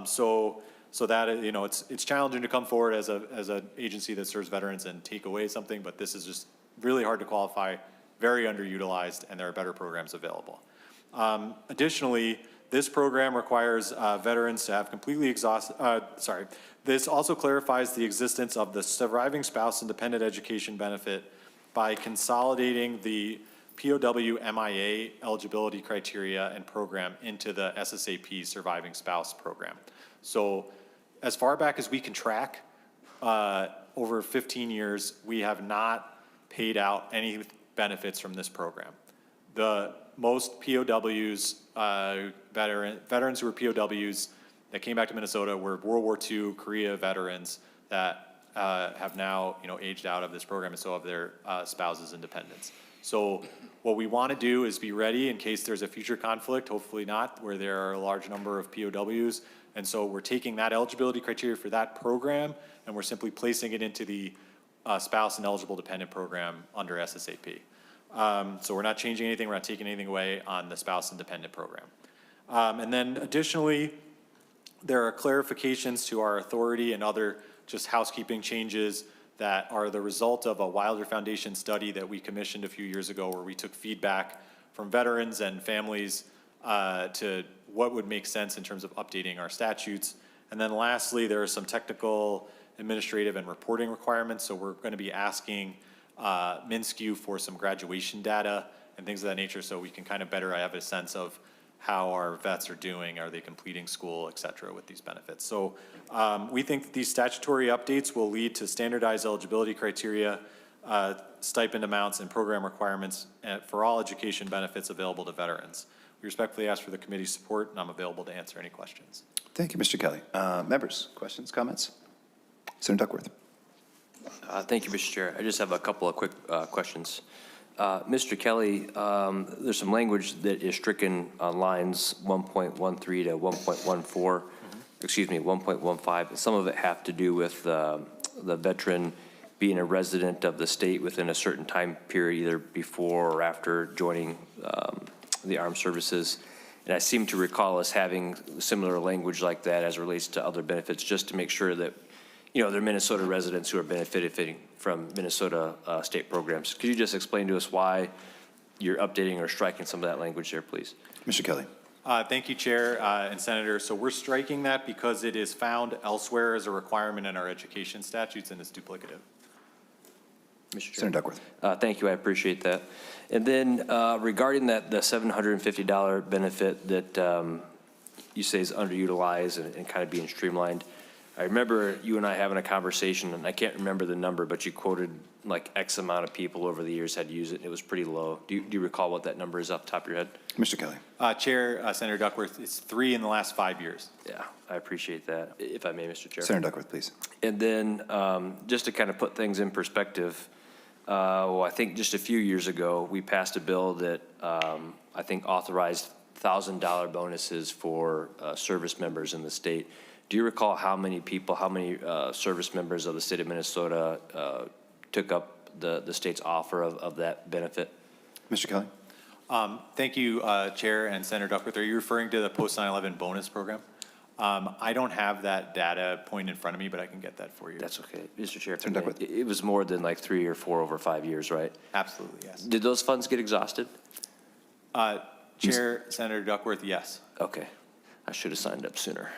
So that it's challenging to come forward as an agency that serves veterans and take away something, but this is just really hard to qualify, very underutilized, and there are better programs available. Additionally, this program requires veterans to have completely exhausted, this also clarifies the existence of the surviving spouse and dependent education benefit by consolidating the POW MIA eligibility criteria and program into the SSAP surviving spouse program. So as far back as we can track, over 15 years, we have not paid out any benefits from this program. The most POWs, veterans who were POWs that came back to Minnesota were World War II, Korea veterans that have now aged out of this program, and so have their spouses and dependents. So what we want to do is be ready in case there's a future conflict, hopefully not, where there are a large number of POWs. And so we're taking that eligibility criteria for that program, and we're simply placing it into the spouse and eligible dependent program under SSAP. So we're not changing anything, we're not taking anything away on the spouse and dependent program. And then additionally, there are clarifications to our authority and other just housekeeping changes that are the result of a Wilder Foundation study that we commissioned a few years ago, where we took feedback from veterans and families to what would make sense in terms of updating our statutes. And then lastly, there are some technical, administrative, and reporting requirements. So we're going to be asking MnSCU for some graduation data and things of that nature, so we can kind of better have a sense of how our vets are doing, are they completing school, et cetera, with these benefits. So we think that these statutory updates will lead to standardized eligibility criteria, stipend amounts, and program requirements for all education benefits available to veterans. We respectfully ask for the committee's support, and I'm available to answer any questions. Thank you, Mr. Kelly. Members, questions, comments? Senator Duckworth. Thank you, Mr. Chair. I just have a couple of quick questions. Mr. Kelly, there's some language that is stricken on lines 1.13 to 1.14, excuse me, 1.15. Some of it have to do with the veteran being a resident of the state within a certain time period, either before or after joining the armed services. And I seem to recall us having similar language like that as it relates to other benefits, just to make sure that, you know, they're Minnesota residents who are benefiting from Minnesota state programs. Could you just explain to us why you're updating or striking some of that language there, please? Mr. Kelly. Thank you, Chair and Senator. So we're striking that because it is found elsewhere as a requirement in our education statutes and it's duplicative. Mr. Chair. Senator Duckworth. Thank you, I appreciate that. And then regarding the $750 benefit that you say is underutilized and kind of being streamlined, I remember you and I having a conversation, and I can't remember the number, but you quoted like X amount of people over the years had used it, and it was pretty low. Do you recall what that number is off the top of your head? Mr. Kelly. Chair, Senator Duckworth, it's 3 in the last 5 years. Yeah, I appreciate that, if I may, Mr. Chair. Senator Duckworth, please. And then just to kind of put things in perspective, I think just a few years ago, we passed a bill that I think authorized $1,000 bonuses for service members in the state. Do you recall how many people, how many service members of the state of Minnesota took up the state's offer of that benefit? Mr. Kelly. Thank you, Chair and Senator Duckworth. Are you referring to the post 9/11 bonus program? I don't have that data point in front of me, but I can get that for you. That's okay, Mr. Chair. Senator Duckworth. It was more than like 3 or 4 over 5 years, right? Absolutely, yes. Did those funds get exhausted? Chair, Senator Duckworth, yes. Okay. I should have signed up sooner.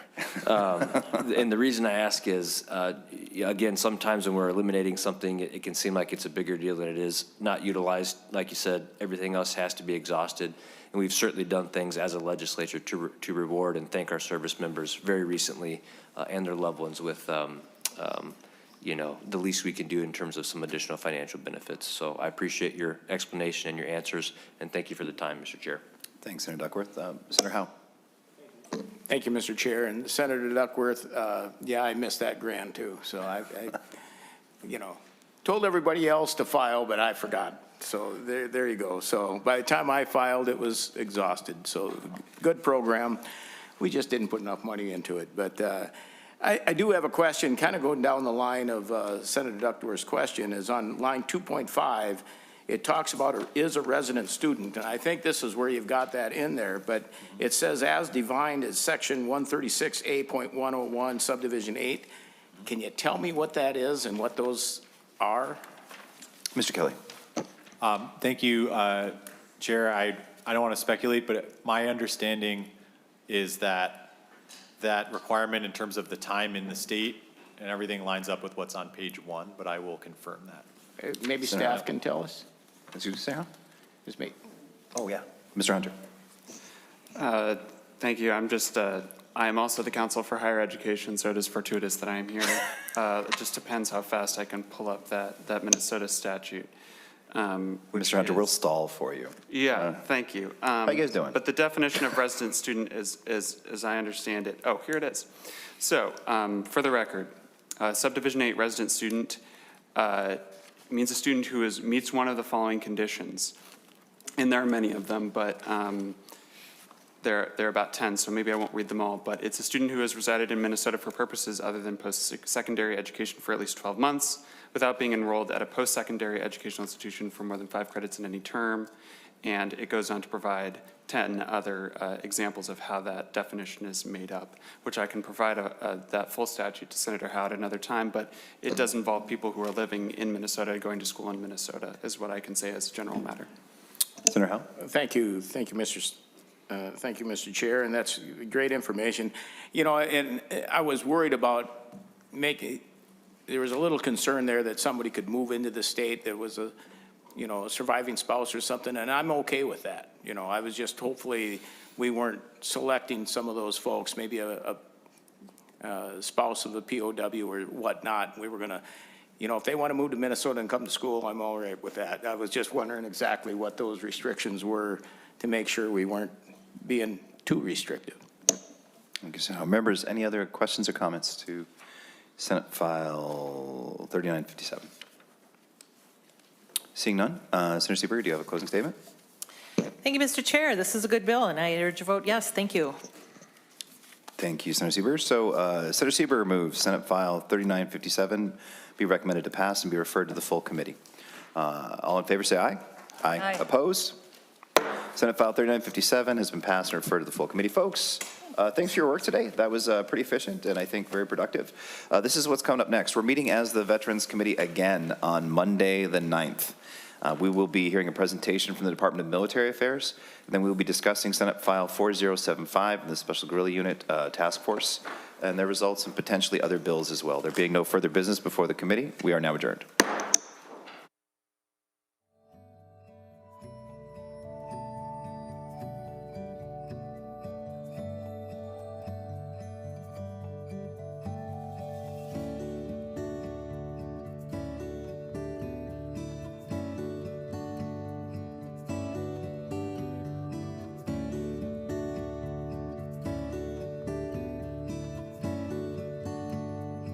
And the reason I ask is, again, sometimes when we're eliminating something, it can seem like it's a bigger deal than it is. Not utilized, like you said, everything else has to be exhausted. And we've certainly done things as a legislature to reward and thank our service members very recently and their loved ones with, you know, the least we can do in terms of some additional financial benefits. So I appreciate your explanation and your answers, and thank you for the time, Mr. Chair. Thanks, Senator Duckworth. Senator Howe. Thank you, Mr. Chair. And Senator Duckworth, yeah, I missed that grant too. So I you know, told everybody else to file, but I forgot. So there you go. So by the time I filed, it was exhausted. So good program. We just didn't put enough money into it. But I do have a question, kind of going down the line of Senator Duckworth's question, is on line 2.5. It talks about is a resident student, and I think this is where you've got that in there, but it says as defined as section 136A.101 subdivision 8. Can you tell me what that is and what those are? Mr. Kelly. Thank you, Chair. I don't want to speculate, but my understanding is that that requirement in terms of the time in the state and everything lines up with what's on page 1, but I will confirm that. Maybe staff can tell us. Excuse me, Sarah? Just me. Oh, yeah. Mr. Hunter. Thank you. I am also the counsel for higher education, so it is fortuitous that I am here. It just depends how fast I can pull up that Minnesota statute. Mr. Hunter, we'll stall for you. Yeah, thank you. How you guys doing? But the definition of resident student is, as I understand it, oh, here it is. So, for the record, subdivision 8 resident student means a student who meets one of the following conditions. And there are many of them, but there are about 10, so maybe I won't read them all. But it's a student who has resided in Minnesota for purposes other than post-secondary education for at least 12 months, without being enrolled at a post-secondary educational institution for more than 5 credits in any term. And it goes on to provide 10 other examples of how that definition is made up, which I can provide that full statute to Senator Howe at another time, but it does involve people who are living in Minnesota, going to school in Minnesota, is what I can say as a general matter. Senator Howe. Thank you, Mr. Chair, and that's great information. You know, and I was worried about there was a little concern there that somebody could move into the state that was you know, a surviving spouse or something, and I'm okay with that. You know, I was just, hopefully, we weren't selecting some of those folks, maybe a spouse of a POW or whatnot. We were gonna, you know, if they want to move to Minnesota and come to school, I'm all right with that. I was just wondering exactly what those restrictions were to make sure we weren't being too restrictive. Thank you, so members, any other questions or comments to Senate File 3957? Seeing none, Senator Seeberger, do you have a closing statement? Thank you, Mr. Chair. This is a good bill, and I urge a vote yes. Thank you. Thank you, Senator Seeberger. So Senator Seeberger moves Senate File 3957 be recommended to pass and be referred to the full committee. All in favor say aye. Aye. Opposed? Senate File 3957 has been passed and referred to the full committee. Folks, thanks for your work today. That was pretty efficient and I think very productive. This is what's coming up next. We're meeting as the Veterans Committee again on Monday the 9th. We will be hearing a presentation from the Department of Military Affairs, and then we will be discussing Senate File 4075, the Special Guerrilla Unit Task Force, and their results and potentially other bills as well. There being no further business before the committee, we are now adjourned.